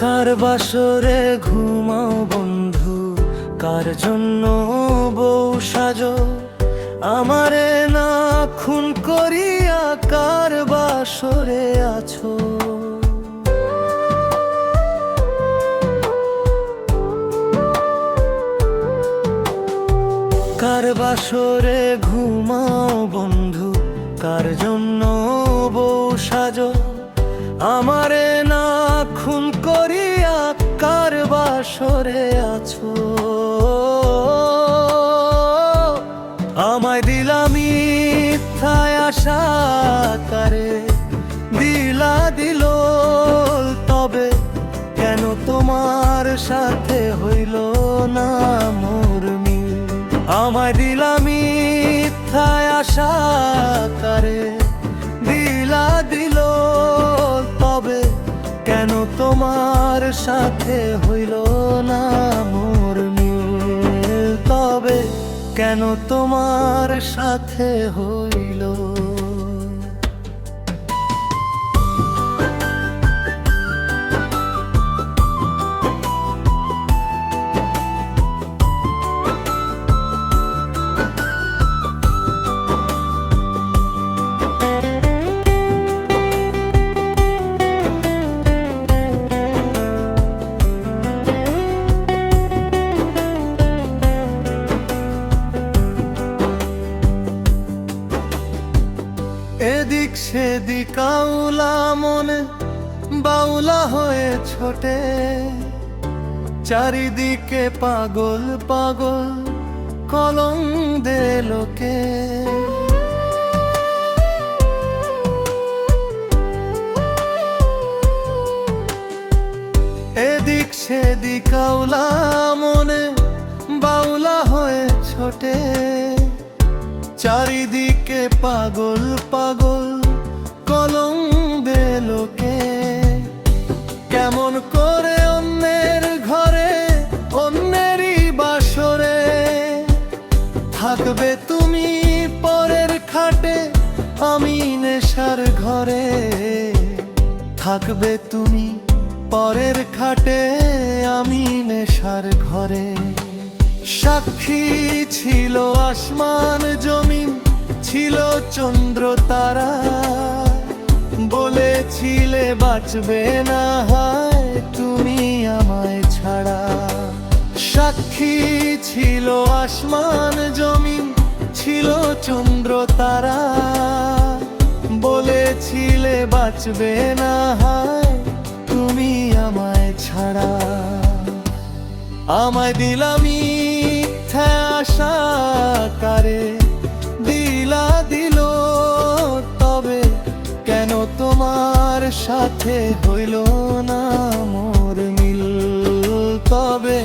কার বাসরে ঘুমাও বন্ধু, কার জন্য বউ সাজো, আমারে না খুন করিয়া কার বাসরে আছো। কার বাসরে ঘুমাও বন্ধু, কার জন্য বউ সাজো, আমারে না খুন করিয়া কার বাসরে আছো। আমায় দিলা মিথ্যায় আশা, কারে দিলা দিল, তবে কেন তোমার সাথে হইল না মোর মিল। আমায় দিলা মিথ্যায় আশা, কারে দিলা দিল, তবে কেন তোমার সাথে হইল না মোর মিল। তবে কেন তোমার সাথে হইল। এদিক সেদিক আউলা মনে বাউলা হয়ে ছোটে, চারিদিকে পাগল পাগল কলম দে লোকে। এদিক সেদিক আউলা মনে বাউলা হয়ে ছোটে, চারিদিকে পাগল পাগল কলম দে লোকে। কেমন করে অন্যের ঘরে অন্যেরই বাসরে থাকবে তুমি পরের খাটে, আমি নেশার ঘরে থাকবে তুমি পরের খাটে, আমি নেশার ঘরে। সাক্ষী ছিল আসমান জমিন, ছিল চন্দ্র তারা, বলেছিলে বাঁচবে না হয় তুমি আমায় ছাড়া। সাক্ষী ছিল আসমান জমিন, ছিল চন্দ্র তারা, বলেছিলে বাঁচবে না হয় তুমি আমায় ছাড়া। আমায় দিলা মিথ্যা আশা, কারে দিলা দিল, তবে কেন তোমার সাথে হইল না মোর মিল। তবে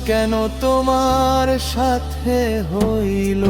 কেন তোমার সাথে হইল।